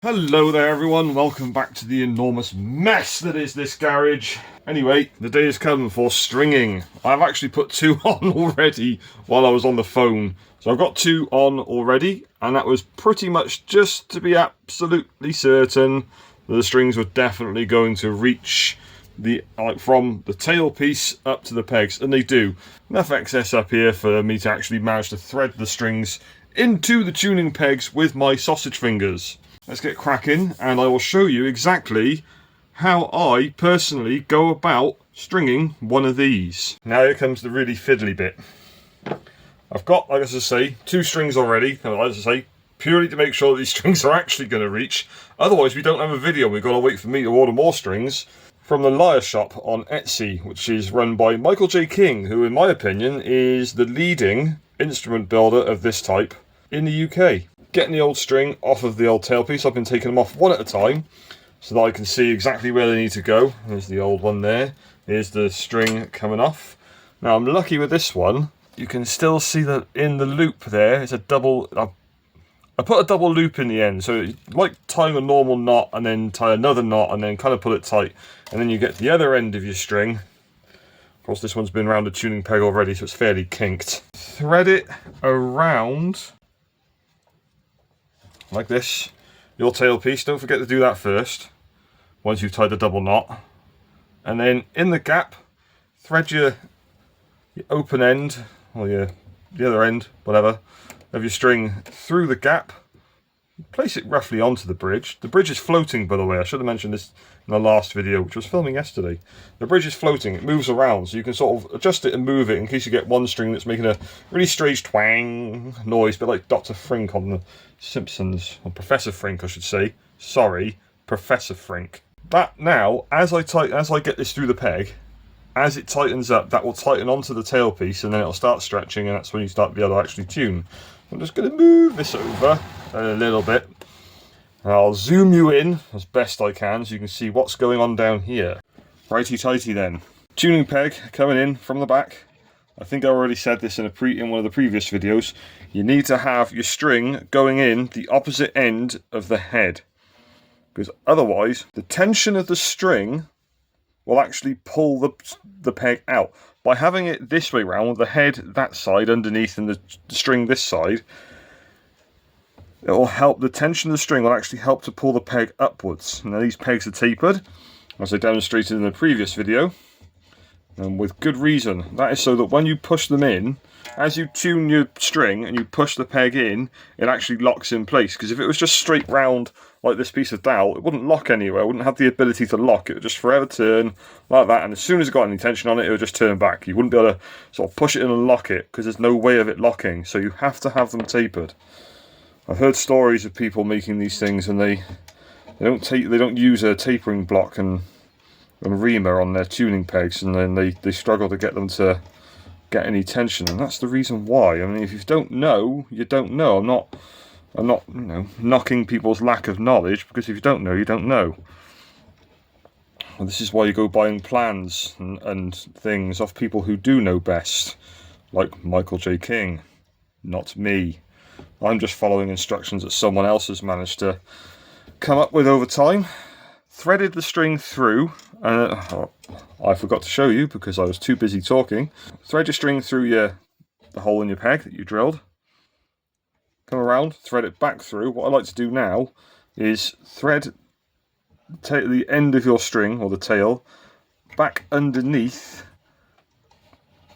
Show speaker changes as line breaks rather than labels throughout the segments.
Hello there everyone, welcome back to the enormous mess that is this garage. Anyway, the day has come for stringing. I've actually put two on already while I was on the phone. So I've got two on already, and that was pretty much just to be absolutely certain that the strings were definitely going to reach from the tailpiece up to the pegs, and they do. Enough excess up here for me to actually manage to thread the strings into the tuning pegs with my sausage fingers. Let's get cracking, and I will show you exactly how I personally go about stringing one of these. Now here comes the really fiddly bit. I've got, like I say, two strings already, as I say, purely to make sure that these strings are actually going to reach. Otherwise we don't have a video, we've got to wait for me to order more strings from the Lyre Shop on Etsy, which is run by Michael J. King, who in my opinion is the leading instrument builder of this type in the UK. Getting the old string off of the old tailpiece, I've been taking them off one at a time so that I can see exactly where they need to go. There's the old one there. Here's the string coming off. Now I'm lucky with this one. You can still see that in the loop there, it's a double... I put a double loop in the end, so it's like tying a normal knot and then tie another knot and then kind of pull it tight. And then you get to the other end of your string. Of course this one's been around the tuning peg already, so it's fairly kinked. Thread it around like this, your tailpiece. Don't forget to do that first, once you've tied the double knot. And then in the gap, thread your open end, or the other end, whatever, of your string through the gap. Place it roughly onto the bridge. The bridge is floating, by the way. I should have mentioned this in the last video, which was filming yesterday. The bridge is floating, it moves around, so you can sort of adjust it and move it in case you get one string that's making a really strange twang noise, but like Dr. Frink on the Simpsons, or Professor Frink I should say. Sorry, Professor Frink. That now, as I get this through the peg, as it tightens up, that will tighten onto the tailpiece, and then it'll start stretching, and that's when you start to be able to actually tune. I'm just going to move this over a little bit. I'll zoom you in as best I can so you can see what's going on down here. Righty tighty then. Tuning peg coming in from the back. I think I already said this in one of the previous videos. You need to have your string going in the opposite end of the head, because otherwise the tension of the string will actually pull the peg out. By having it this way round, the head that side underneath and the string this side, it will help, the tension of the string will actually help to pull the peg upwards. Now these pegs are tapered, as I demonstrated in the previous video, and with good reason. That is so that when you push them in, as you tune your string and you push the peg in, it actually locks in place. Because if it was just straight round like this piece of dowel, it wouldn't lock anywhere, it wouldn't have the ability to lock. It would just forever turn like that, and as soon as it got any tension on it, it would just turn back. You wouldn't be able to sort of push it in and lock it, because there's no way of it locking, so you have to have them tapered. I've heard stories of people making these things and they don't use a tapering block and reamer on their tuning pegs, and then they struggle to get them to get any tension, and that's the reason why. I mean, if you don't know, you don't know. I'm not knocking people's lack of knowledge, because if you don't know, you don't know. And this is why you go buying plans and things off people who do know best, like Michael J. King, not me. I'm just following instructions that someone else has managed to come up with over time. Threaded the string through, I forgot to show you because I was too busy talking. Thread your string through the hole in your peg that you drilled. Come around, thread it back through. What I like to do now is thread the end of your string, or the tail, back underneath.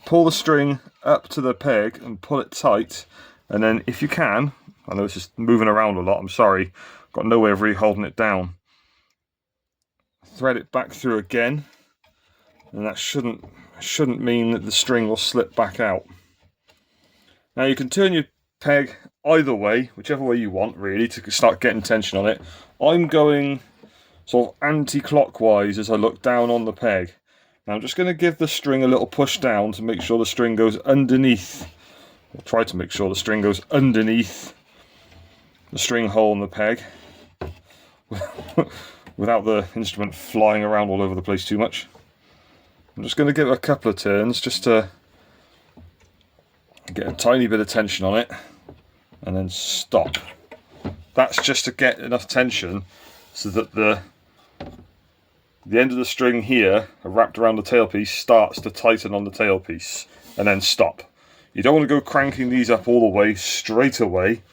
Pull the string up to the peg and pull it tight. And then if you can, I know it's just moving around a lot, I'm sorry, got no way of really holding it down. Thread it back through again, and that shouldn't mean that the string will slip back out. Now you can turn your peg either way, whichever way you want really, to start getting tension on it. I'm going sort of anti-clockwise as I look down on the peg. Now I'm just going to give the string a little push down to make sure the string goes underneath. I'll try to make sure the string goes underneath the string hole in the peg without the instrument flying around all over the place too much. I'm just going to give it a couple of turns just to get a tiny bit of tension on it, and then stop. That's just to get enough tension so that the end of the string here, wrapped around the tailpiece, starts to tighten on the tailpiece and then stop. You don't want to go cranking these up all the way straight away,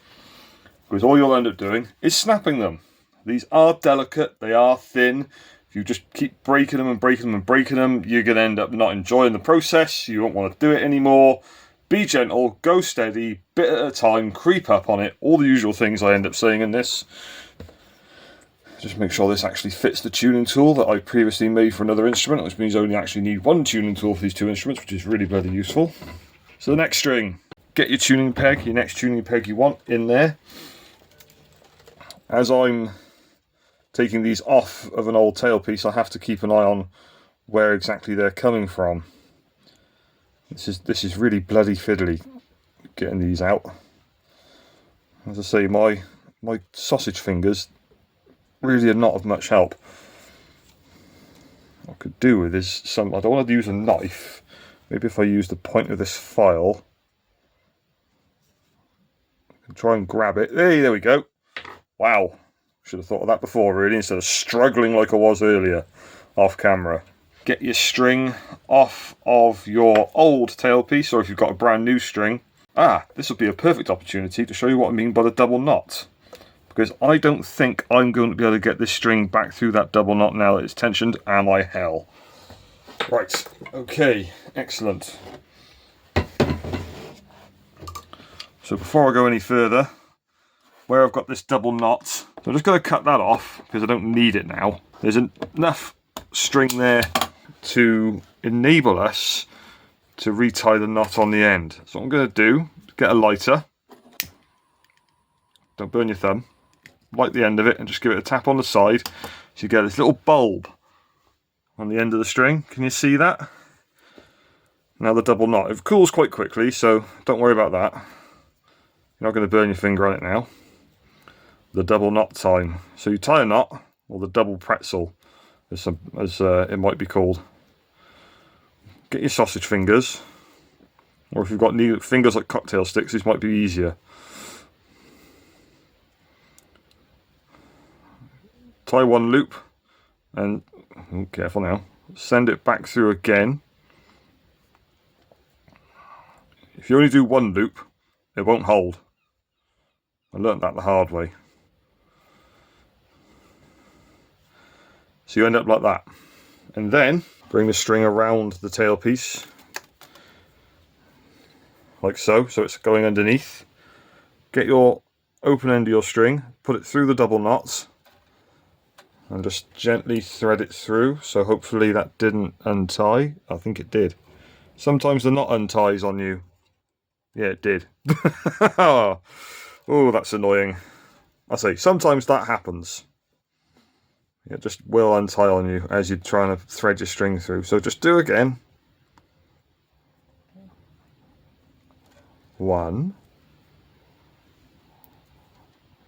because all you'll end up doing is snapping them. These are delicate, they are thin. If you just keep breaking them and breaking them and breaking them, you're going to end up not enjoying the process. You won't want to do it anymore. Be gentle, go steady, bit at a time, creep up on it. All the usual things I end up saying in this. Just make sure this actually fits the tuning tool that I previously made for another instrument, which means I only actually need one tuning tool for these two instruments, which is really bloody useful. So the next string, get your tuning peg, your next tuning peg you want in there. As I'm taking these off of an old tailpiece, I have to keep an eye on where exactly they're coming from. This is really bloody fiddly, getting these out. As I say, my sausage fingers really are not of much help. What I could do with is I don't want to use a knife. Maybe if I use the point of this file, I can try and grab it. Hey, there we go. Wow. Should have thought of that before, really, instead of struggling like I was earlier off camera. Get your string off of your old tailpiece, or if you've got a brand new string. This would be a perfect opportunity to show you what I mean by the double knot. Because I don't think I'm going to be able to get this string back through that double knot now that it's tensioned. Am I hell? Right, okay, excellent. So before I go any further, where I've got this double knot, so I'm just going to cut that off because I don't need it now. There's enough string there to enable us to retie the knot on the end. So what I'm going to do is get a lighter. Don't burn your thumb. Light the end of it and just give it a tap on the side so you get this little bulb on the end of the string. Can you see that? Now the double knot. It cools quite quickly, so don't worry about that. You're not going to burn your finger on it now. The double knot time. So you tie a knot, or the double pretzel, as it might be called. Get your sausage fingers, or if you've got fingers like cocktail sticks, this might be easier. Tie one loop, and careful now, send it back through again. If you only do one loop, it won't hold. I learnt that the hard way. So you end up like that. And then bring the string around the tailpiece, like so, so it's going underneath. Get your open end of your string, put it through the double knots, and just gently thread it through. So hopefully that didn't untie. I think it did. Sometimes the knot unties on you. Yeah, it did. Oh, that's annoying. I say, sometimes that happens. It just will untie on you as you're trying to thread your string through. So just do again. One.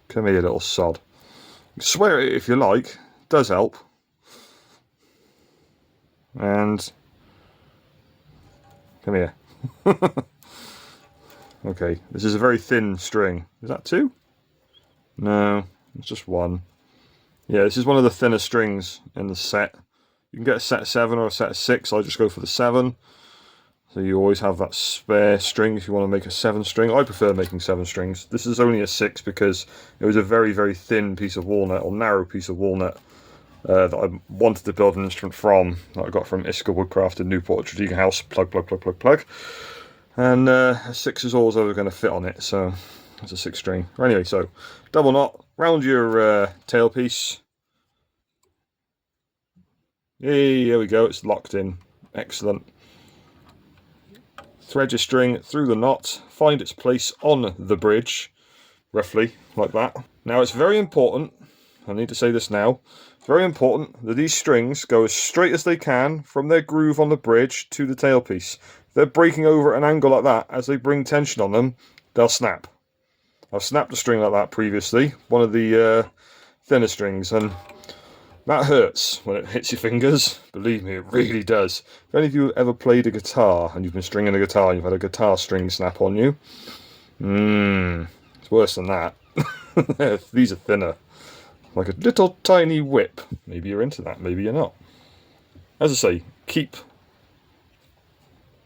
Come here, little sod. Swear it if you like. It does help. And come here. Okay, this is a very thin string. Is that two? No, it's just one. Yeah, this is one of the thinner strings in the set. You can get a set of 7 or a set of 6. I just go for the 7. So you always have that spare string if you want to make a 7 string. I prefer making 7 strings. This is only a 6 because it was a very, very thin piece of walnut, or narrow piece of walnut, that I wanted to build an instrument from, that I got from Iska Woodcraft in Newport at Tredegar House. Plug, plug, plug, plug, plug. And a 6 is always ever going to fit on it, so it's a 6 string. Anyway, so double knot round your tailpiece. Hey, there we go, it's locked in. Excellent. Thread your string through the knot, find its place on the bridge, roughly like that. Now it's very important, I need to say this now, it's very important that these strings go as straight as they can from their groove on the bridge to the tailpiece. If they're breaking over at an angle like that, as they bring tension on them, they'll snap. I've snapped a string like that previously, one of the thinner strings, and that hurts when it hits your fingers. Believe me, it really does. If any of you ever played a guitar and you've been stringing a guitar and you've had a guitar string snap on you, it's worse than that. These are thinner. Like a little tiny whip. Maybe you're into that, maybe you're not. As I say, keep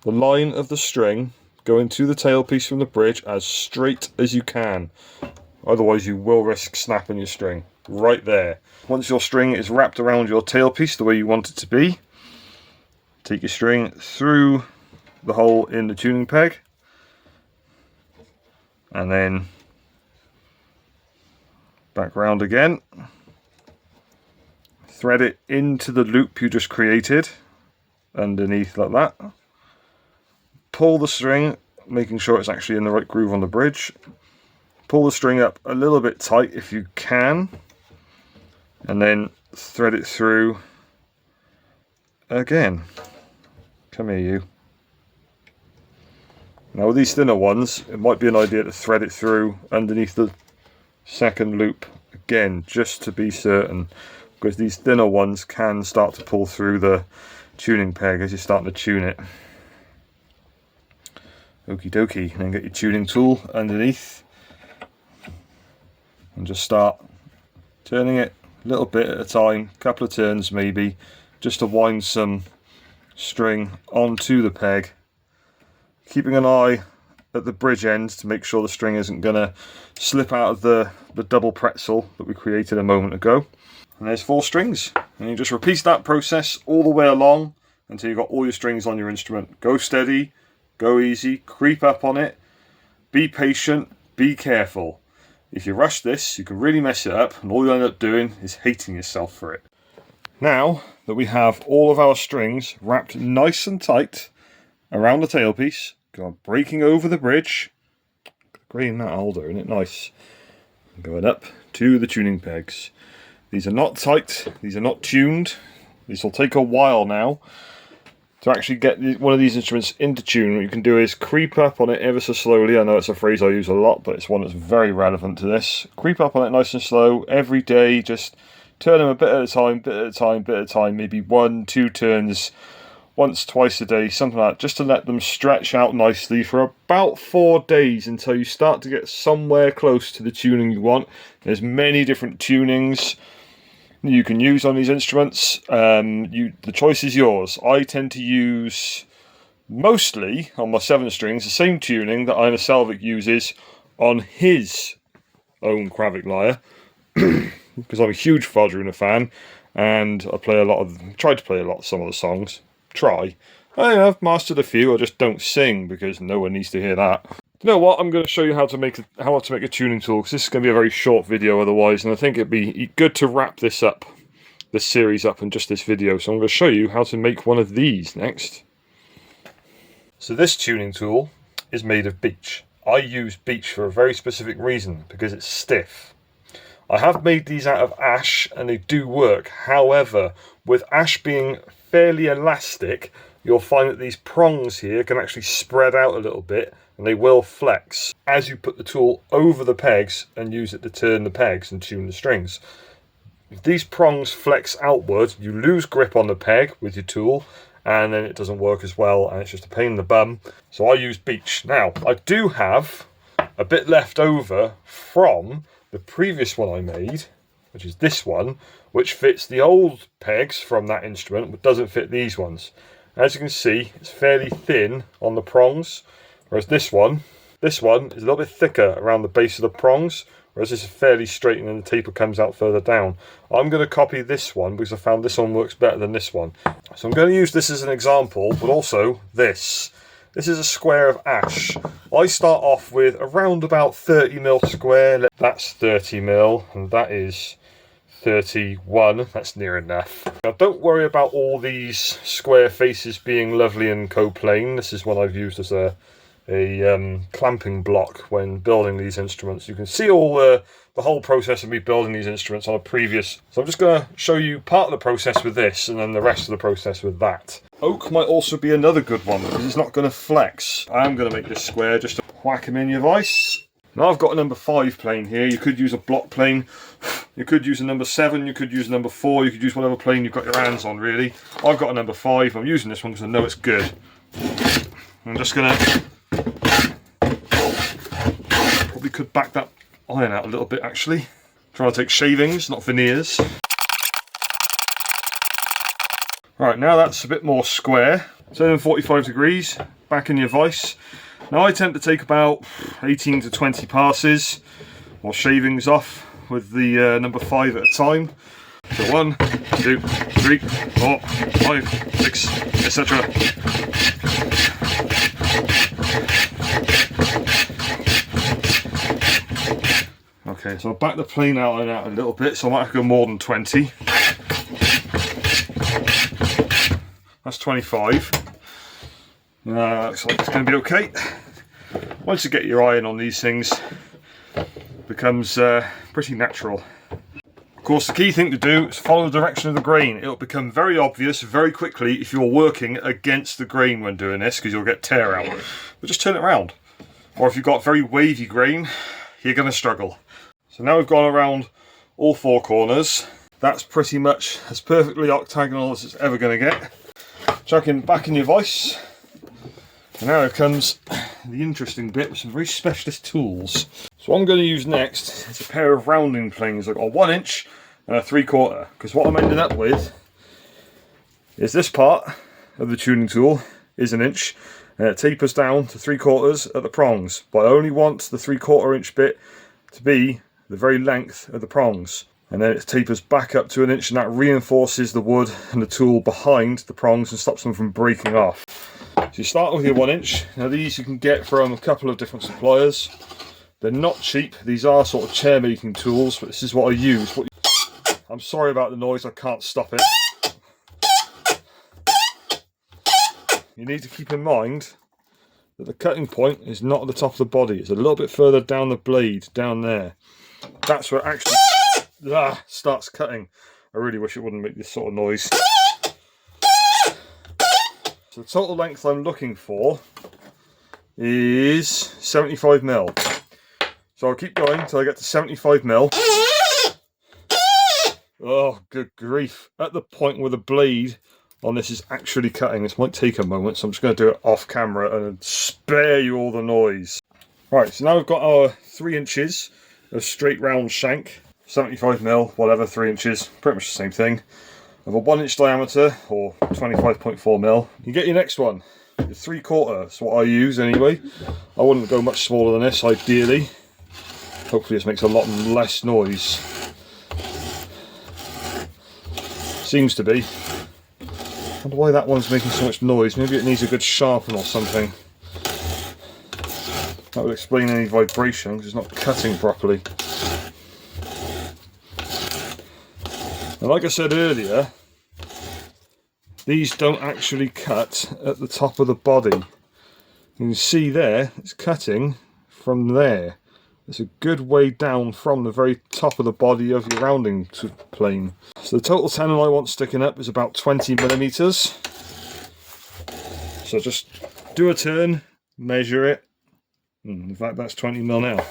the line of the string going to the tailpiece from the bridge as straight as you can. Otherwise you will risk snapping your string. Right there. Once your string is wrapped around your tailpiece the way you want it to be, take your string through the hole in the tuning peg, and then back round again. Thread it into the loop you just created underneath like that. Pull the string, making sure it's actually in the right groove on the bridge. Pull the string up a little bit tight if you can, and then thread it through again. Come here, you. Now with these thinner ones, it might be an idea to thread it through underneath the second loop again, just to be certain, because these thinner ones can start to pull through the tuning peg as you're starting to tune it. Okie dokie, and then get your tuning tool underneath and just start turning it a little bit at a time, a couple of turns maybe, just to wind some string onto the peg, keeping an eye at the bridge end to make sure the string isn't going to slip out of the double pretzel that we created a moment ago. And there's 4 strings, and you just repeat that process all the way along until you've got all your strings on your instrument. Go steady, go easy, creep up on it, be patient, be careful. If you rush this, you can really mess it up, and all you end up doing is hating yourself for it. Now that we have all of our strings wrapped nice and tight around the tailpiece, go breaking over the bridge, green that holder, isn't it nice? Going up to the tuning pegs. These are not tight, these are not tuned. These will take a while now to actually get one of these instruments into tune. What you can do is creep up on it ever so slowly. I know it's a phrase I use a lot, but it's one that's very relevant to this. Creep up on it nice and slow every day, just turn them a bit at a time, bit at a time, bit at a time, maybe 1-2 turns, once, twice a day, something like that, just to let them stretch out nicely for about 4 days until you start to get somewhere close to the tuning you want. There's many different tunings you can use on these instruments. The choice is yours. I tend to use, mostly on my 7 strings, the same tuning that Ina Selvik uses on his own Kravic lyre, because I'm a huge Fodruna fan, and I try to play a lot of some of the songs. I've mastered a few, I just don't sing because no one needs to hear that. You know what, I'm going to show you how to make a tuning tool, because this is going to be a very short video otherwise, and I think it'd be good to wrap this series up in just this video, so I'm going to show you how to make one of these next. So this tuning tool is made of beech. I use beech for a very specific reason, because it's stiff. I have made these out of ash and they do work, however, with ash being fairly elastic, you'll find that these prongs here can actually spread out a little bit, and they will flex as you put the tool over the pegs and use it to turn the pegs and tune the strings. If these prongs flex outward, you lose grip on the peg with your tool, and then it doesn't work as well, and it's just a pain in the bum. So I use beech. Now, I do have a bit left over from the previous one I made, which is this one, which fits the old pegs from that instrument, but doesn't fit these ones. As you can see, it's fairly thin on the prongs, whereas this one is a little bit thicker around the base of the prongs, whereas this is fairly straight and then the taper comes out further down. I'm going to copy this one because I found this one works better than this one. So I'm going to use this as an example, but also this. This is a square of ash. I start off with around about 30mm square. That's 30mm, and that is 31. That's near enough. Now don't worry about all these square faces being lovely and coplane. This is one I've used as a clamping block when building these instruments. You can see all the whole process of me building these instruments on a previous. So I'm just going to show you part of the process with this and then the rest of the process with that. Oak might also be another good one because it's not going to flex. I am going to make this square just to whack them in your vise. Now I've got a number 5 plane here. You could use a block plane, you could use a number 7, you could use a number 4, you could use whatever plane you've got your hands on really. I've got a number 5, I'm using this one because I know it's good. I'm just going to, probably could back that iron out a little bit actually. Trying to take shavings, not veneers. Right, now that's a bit more square. Turn 45 degrees, back in your vise. Now I tend to take about 18 to 20 passes or shavings off with the number 5 at a time. So 1, 2, 3, 4, 5, 6, etc. Okay, so I'll back the plane out and out a little bit, so I might have to go more than 20. That's 25. Looks like it's going to be okay. Once you get your iron on these things, it becomes pretty natural. Of course, the key thing to do is follow the direction of the grain. It'll become very obvious very quickly if you're working against the grain when doing this, because you'll get tear out. But just turn it around. Or if you've got very wavy grain, you're going to struggle. So now we've gone around all 4 corners. That's pretty much as perfectly octagonal as it's ever going to get. Chuck in back in your vise. And now comes the interesting bit with some very specialist tools. So what I'm going to use next is a pair of rounding planes. I've got a 1 inch and a 3/4, because what I'm ending up with is this part of the tuning tool is 1 inch and it tapers down to 3/4 at the prongs, but I only want the 3/4 inch bit to be the very length of the prongs, and then it tapers back up to 1 inch, and that reinforces the wood and the tool behind the prongs and stops them from breaking off. So you start with your 1 inch. Now these you can get from a couple of different suppliers. They're not cheap. These are sort of chair making tools, but this is what I use. I'm sorry about the noise, I can't stop it. You need to keep in mind that the cutting point is not at the top of the body. It's a little bit further down the blade, down there. That's where it actually starts cutting. I really wish it wouldn't make this sort of noise. So the total length I'm looking for is 75mm. So I'll keep going until I get to 75mm. Oh, good grief. At the point where the blade on this is actually cutting. This might take a moment, so I'm just going to do it off camera and spare you all the noise. Right, so now we've got our 3 inches of straight round shank. 75mm, whatever, 3 inches, pretty much the same thing. Of a 1 inch diameter, or 25.4mm. You get your next one, your 3/4, that's what I use anyway. I wouldn't go much smaller than this, ideally. Hopefully this makes a lot less noise. Seems to be. I wonder why that one's making so much noise. Maybe it needs a good sharpen or something. That would explain any vibration, because it's not cutting properly. And like I said earlier, these don't actually cut at the top of the body. You can see there, it's cutting from there. It's a good way down from the very top of the body of your rounding plane. So the total tenon I want sticking up is about 20mm. So just do a turn, measure it. In fact, that's 20mm now.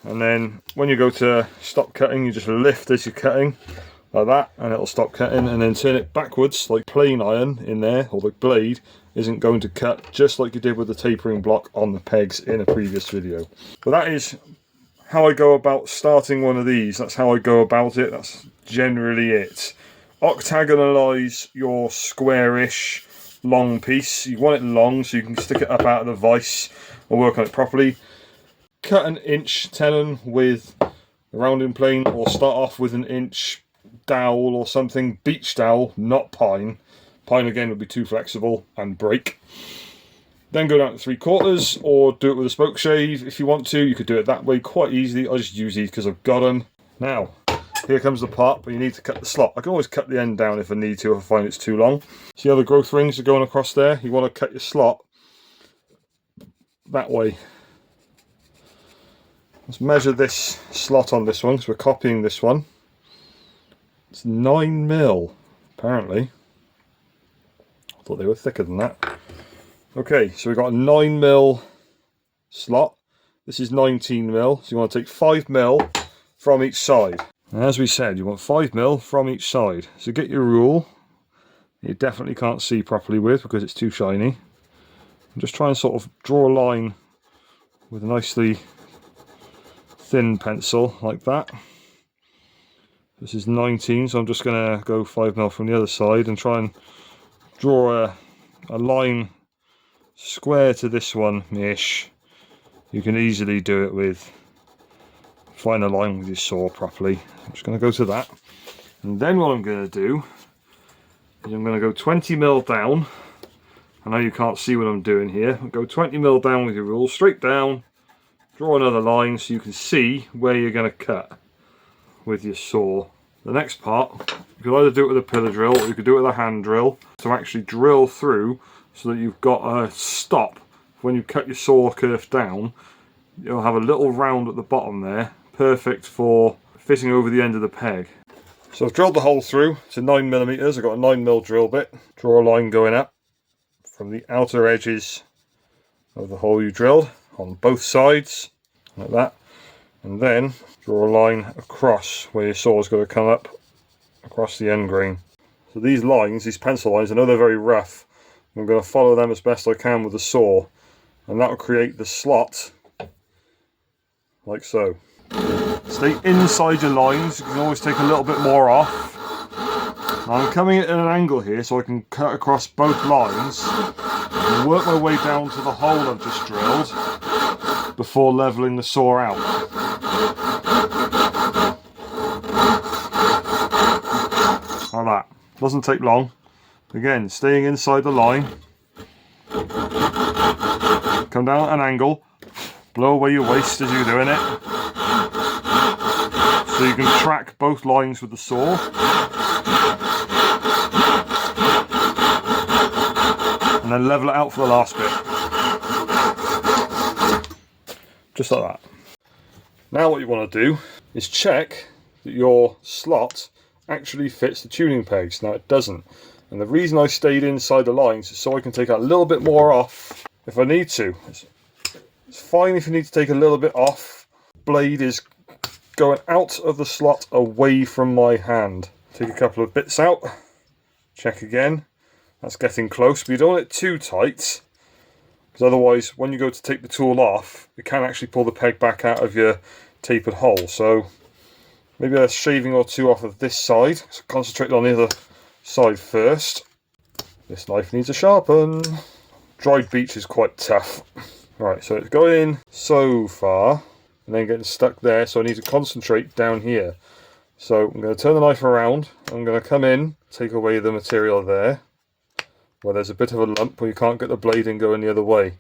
And then when you go to stop cutting, you just lift as you're cutting, like that, and it'll stop cutting, and then turn it backwards like plain iron in there, or the blade isn't going to cut, just like you did with the tapering block on the pegs in a previous video. But that is how I go about starting one of these. That's how I go about it. That's generally it. Octagonalize your squarish long piece. You want it long so you can stick it up out of the vise and work on it properly. Cut 1 inch tenon with a rounding plane, or start off with 1 inch dowel or something. Beech dowel, not pine. Pine again would be too flexible and break. Then go down to 3/4, or do it with a spoke shave if you want to. You could do it that way quite easily. I just use these because I've got them. Now, here comes the part where you need to cut the slot. I can always cut the end down if I need to, if I find it's too long. See how the growth rings are going across there? You want to cut your slot that way. Let's measure this slot on this one, because we're copying this one. It's 9mm, apparently. I thought they were thicker than that. Okay, so we've got a 9mm slot. This is 19mm, so you want to take 5mm from each side. And as we said, you want 5mm from each side. So get your rule. You definitely can't see properly with, because it's too shiny. And just try and sort of draw a line with a nicely thin pencil like that. This is 19, so I'm just going to go 5mm from the other side and try and draw a line square to this one-ish. You can easily do it with, find a line with your saw properly. I'm just going to go to that. And then what I'm going to do is I'm going to go 20mm down. I know you can't see what I'm doing here. I'll go 20mm down with your rule, straight down, draw another line so you can see where you're going to cut with your saw. The next part, you could either do it with a pillar drill or you could do it with a hand drill to actually drill through so that you've got a stop. When you cut your saw kerf down, you'll have a little round at the bottom there, perfect for fitting over the end of the peg. So I've drilled the hole through to 9mm. I've got a 9mm drill bit. Draw a line going up from the outer edges of the hole you drilled on both sides, like that. And then draw a line across where your saw's got to come up across the end grain. So these lines, these pencil lines, I know they're very rough. I'm going to follow them as best I can with the saw, and that will create the slot like so. Stay inside your lines. You can always take a little bit more off. Now I'm coming at an angle here so I can cut across both lines and work my way down to the hole I've just drilled before levelling the saw out. Like that. Doesn't take long. Again, staying inside the line. Come down at an angle. Blow away your waste as you're doing it. So you can track both lines with the saw. And then level it out for the last bit. Just like that. Now what you want to do is check that your slot actually fits the tuning pegs. Now it doesn't, and the reason I stayed inside the lines is so I can take a little bit more off if I need to. It's fine if you need to take a little bit off. Blade is going out of the slot away from my hand. Take a couple of bits out, check again. That's getting close, but you don't want it too tight, because otherwise when you go to take the tool off, it can actually pull the peg back out of your tapered hole. So maybe a shaving or two off of this side. So concentrate on the other side first. This knife needs a sharpen. Dried beech is quite tough. Right, so it's going in so far and then getting stuck there, so I need to concentrate down here. So I'm going to turn the knife around. I'm going to come in, take away the material there, where there's a bit of a lump where you can't get the blade in going the other way.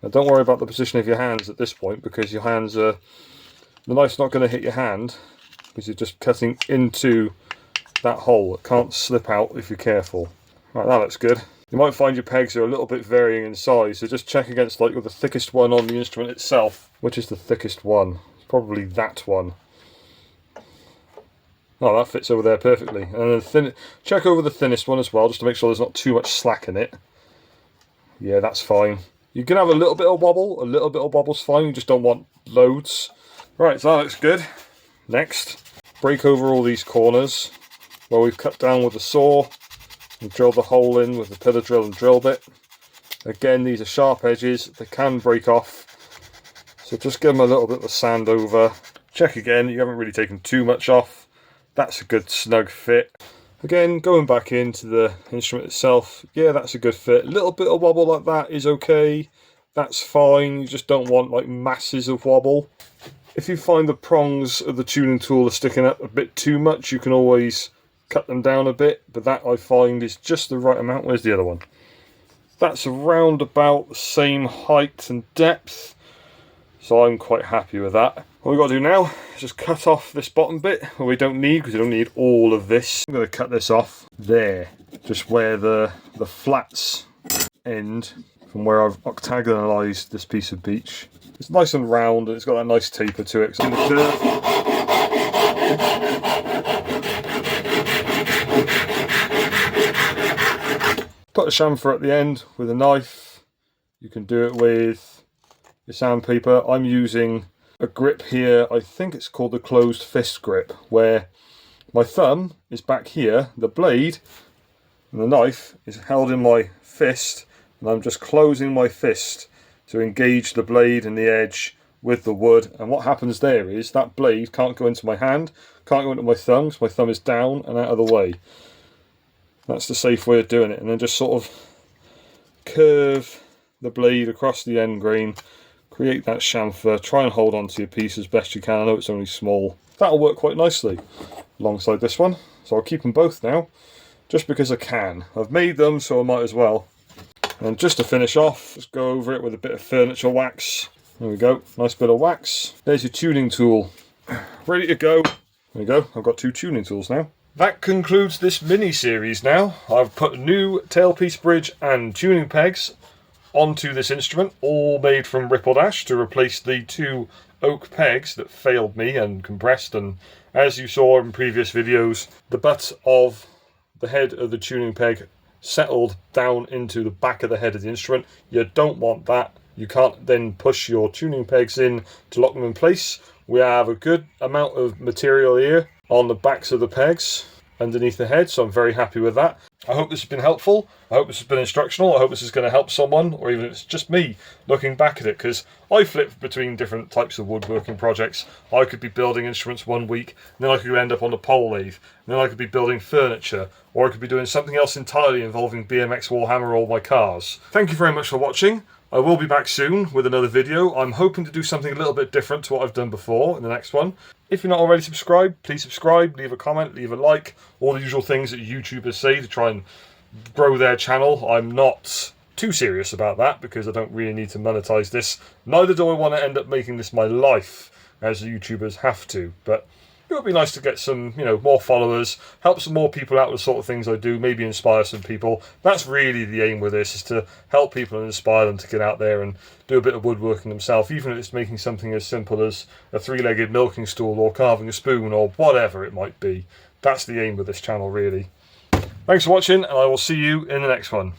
Now don't worry about the position of your hands at this point, because your hands are, the knife's not going to hit your hand, because you're just cutting into that hole. It can't slip out if you're careful. Right, that looks good. You might find your pegs are a little bit varying in size, so just check against like with the thickest one on the instrument itself. Which is the thickest one? It's probably that one. Oh, that fits over there perfectly. And then check over the thinnest one as well, just to make sure there's not too much slack in it. Yeah, that's fine. You can have a little bit of wobble. A little bit of wobble's fine. You just don't want loads. Right, so that looks good. Next, break over all these corners where we've cut down with the saw and drill the hole in with the pillar drill and drill bit. Again, these are sharp edges. They can break off. So just give them a little bit of a sand over. Check again, you haven't really taken too much off. That's a good snug fit. Again, going back into the instrument itself, yeah, that's a good fit. A little bit of wobble like that is okay. That's fine. You just don't want like masses of wobble. If you find the prongs of the tuning tool are sticking up a bit too much, you can always cut them down a bit, but that I find is just the right amount. Where's the other one? That's around about the same height and depth, so I'm quite happy with that. What we've got to do now is just cut off this bottom bit, where we don't need, because we don't need all of this. I'm going to cut this off there, just where the flats end from where I've octagonalised this piece of beech. It's nice and round, and it's got that nice taper to it. It's in the curve. Put a chamfer at the end with a knife. You can do it with your sandpaper. I'm using a grip here, I think it's called the closed fist grip, where my thumb is back here, the blade and the knife is held in my fist, and I'm just closing my fist to engage the blade and the edge with the wood, and what happens there is that blade can't go into my hand, can't go into my thumb, so my thumb is down and out of the way. That's the safe way of doing it. And then just sort of curve the blade across the end grain, create that chamfer, try and hold on to your piece as best you can. I know it's only small. That'll work quite nicely alongside this one. So I'll keep them both now, just because I can. I've made them, so I might as well. And just to finish off, let's go over it with a bit of furniture wax. There we go, nice bit of wax. There's your tuning tool. Ready to go. There we go, I've got 2 tuning tools now. That concludes this mini-series now. I've put new tailpiece bridge and tuning pegs onto this instrument, all made from rippled ash to replace the 2 oak pegs that failed me and compressed. And as you saw in previous videos, the butt of the head of the tuning peg settled down into the back of the head of the instrument. You don't want that. You can't then push your tuning pegs in to lock them in place. We have a good amount of material here on the backs of the pegs underneath the head, so I'm very happy with that. I hope this has been helpful. I hope this has been instructional. I hope this is going to help someone, or even if it's just me looking back at it, because I flip between different types of woodworking projects. I could be building instruments one week, and then I could end up on the pole lathe, and then I could be building furniture, or I could be doing something else entirely involving BMX Warhammer or my cars. Thank you very much for watching. I will be back soon with another video. I'm hoping to do something a little bit different to what I've done before in the next one. If you're not already subscribed, please subscribe, leave a comment, leave a like, all the usual things that YouTubers say to try and grow their channel. I'm not too serious about that because I don't really need to monetize this. Neither do I want to end up making this my life, as YouTubers have to, but it would be nice to get some, more followers, help some more people out with the sort of things I do, maybe inspire some people. That's really the aim with this, is to help people and inspire them to get out there and do a bit of woodworking themselves, even if it's making something as simple as a 3-legged milking stool or carving a spoon or whatever it might be. That's the aim with this channel, really. Thanks for watching, and I will see you in the next one.